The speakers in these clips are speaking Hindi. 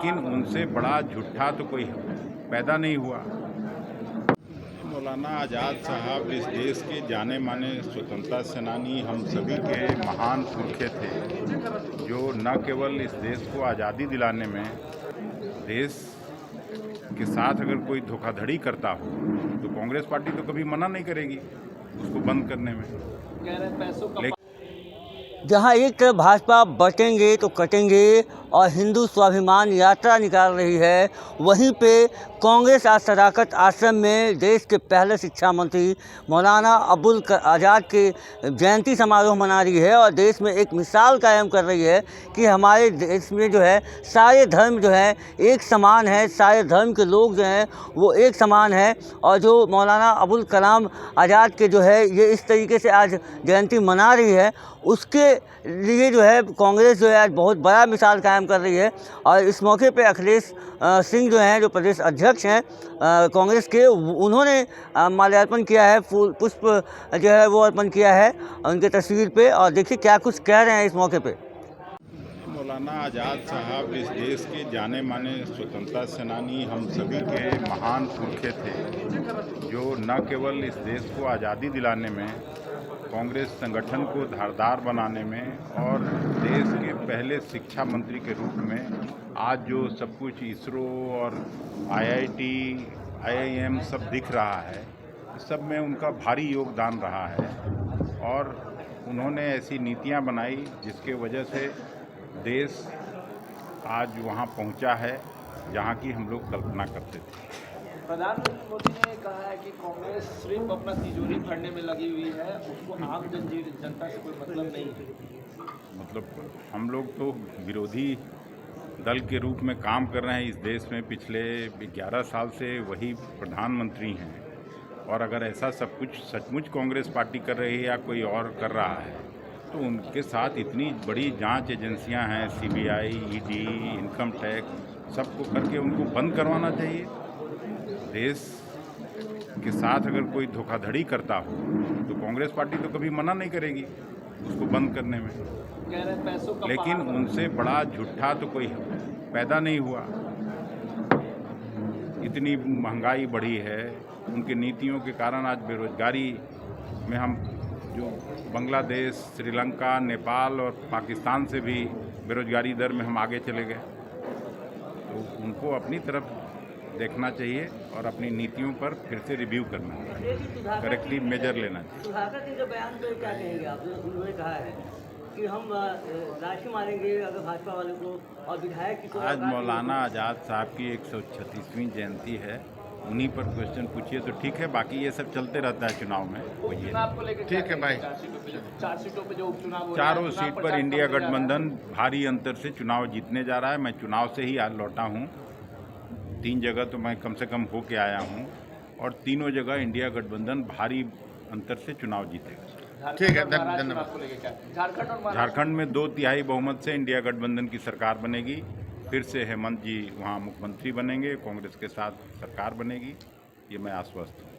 लेकिन उनसे बड़ा झूठा तो कोई पैदा नहीं हुआ। मौलाना आज़ाद साहब इस देश के जाने माने स्वतंत्रता सेनानी, हम सभी के महान पुरखे थे, जो न केवल इस देश को आज़ादी दिलाने में, देश के साथ अगर कोई धोखाधड़ी करता हो तो कांग्रेस पार्टी तो कभी मना नहीं करेगी उसको बंद करने में। जहां एक तरफ भाजपा बटेंगे तो कटेंगे और हिंदू स्वाभिमान यात्रा निकाल रही है, वहीं पे कांग्रेस आज सदाकत आश्रम में देश के पहले शिक्षा मंत्री मौलाना अबुल आज़ाद के जयंती समारोह मना रही है और देश में एक मिसाल कायम कर रही है कि हमारे देश में जो है सारे धर्म जो है एक समान है, सारे धर्म के लोग जो हैं वो एक समान है। और जो मौलाना अबुल कलाम आज़ाद के जो है ये इस तरीके से आज जयंती मना रही है, उसके लिए जो है कांग्रेस जो है आज बहुत बड़ा मिसाल कायम कर रही है। और इस मौके पे अखिलेश सिंह जो हैं, जो प्रदेश अध्यक्ष हैं कांग्रेस के, उन्होंने माल्यार्पण किया है, फूल पुष्प जो है वो अर्पण किया है उनके तस्वीर पे। और देखिए क्या कुछ कह रहे हैं इस मौके पे। मौलाना आज़ाद साहब इस देश के जाने माने स्वतंत्रता सेनानी, हम सभी के महान पुरखे थे, जो न केवल इस देश को आज़ादी दिलाने में, कांग्रेस संगठन को धारदार बनाने में और देश के पहले शिक्षा मंत्री के रूप में आज जो सब कुछ इसरो और आईआईटी, आईआईएम सब दिख रहा है, सब में उनका भारी योगदान रहा है। और उन्होंने ऐसी नीतियां बनाई जिसके वजह से देश आज वहां पहुंचा है जहां की हम लोग कल्पना करते थे। प्रधानमंत्री मोदी ने कहा है कि कांग्रेस सिर्फ अपना तिजोरी भरने में लगी हुई है, उसको आम जनता से कोई मतलब नहीं है। मतलब हम लोग तो विरोधी दल के रूप में काम कर रहे हैं इस देश में, पिछले 11 साल से वही प्रधानमंत्री हैं। और अगर ऐसा सब कुछ सचमुच कांग्रेस पार्टी कर रही है या कोई और कर रहा है, तो उनके साथ इतनी बड़ी जांच एजेंसियां हैं, सीबीआई, ईडी, इनकम टैक्स, सबको करके उनको बंद करवाना चाहिए। देश के साथ अगर कोई धोखाधड़ी करता हो तो कांग्रेस पार्टी तो कभी मना नहीं करेगी उसको बंद करने में। लेकिन उनसे बड़ा झूठा तो कोई पैदा नहीं हुआ। इतनी महंगाई बढ़ी है, उनकी नीतियों के कारण आज बेरोजगारी में हम जो बांग्लादेश, श्रीलंका, नेपाल और पाकिस्तान से भी बेरोजगारी दर में हम आगे चले गए। तो उनको अपनी तरफ देखना चाहिए और अपनी नीतियों पर फिर से रिव्यू करना चाहिए, करेक्टली मेजर लेना चाहिए। सुधाकर के जो बयान पे क्या कहेंगे आप? उन्होंने कहा है कि हम राशि मारेंगे अगर भाजपा वालों को, और विधायक की आज मौलाना आज़ाद साहब की 136वीं जयंती है, उन्हीं पर क्वेश्चन पूछिए तो ठीक है, बाकी ये सब चलते रहता है चुनाव में। ठीक है भाई, 4 सीटों पे जो उपचुनाव, चारों सीट पर इंडिया गठबंधन भारी अंतर से चुनाव जीतने जा रहा है। मैं चुनाव से ही आज लौटा हूँ, 3 जगह तो मैं कम से कम होके आया हूँ और तीनों जगह इंडिया गठबंधन भारी अंतर से चुनाव जीतेगा। ठीक है, धन्यवाद। झारखंड में 2/3 बहुमत से इंडिया गठबंधन की सरकार बनेगी। फिर से हेमंत जी वहाँ मुख्यमंत्री बनेंगे, कांग्रेस के साथ सरकार बनेगी, ये मैं आश्वस्त हूँ।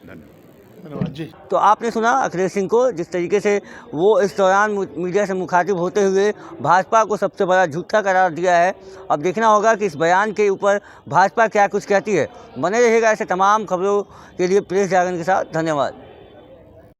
धन्यवाद जी। तो आपने सुना अखिलेश सिंह को, जिस तरीके से वो इस दौरान मीडिया से मुखातिब होते हुए भाजपा को सबसे बड़ा झूठा करार दिया है। अब देखना होगा कि इस बयान के ऊपर भाजपा क्या कुछ कहती है। बने रहेगा ऐसे तमाम खबरों के लिए प्रेस जागरण के साथ। धन्यवाद।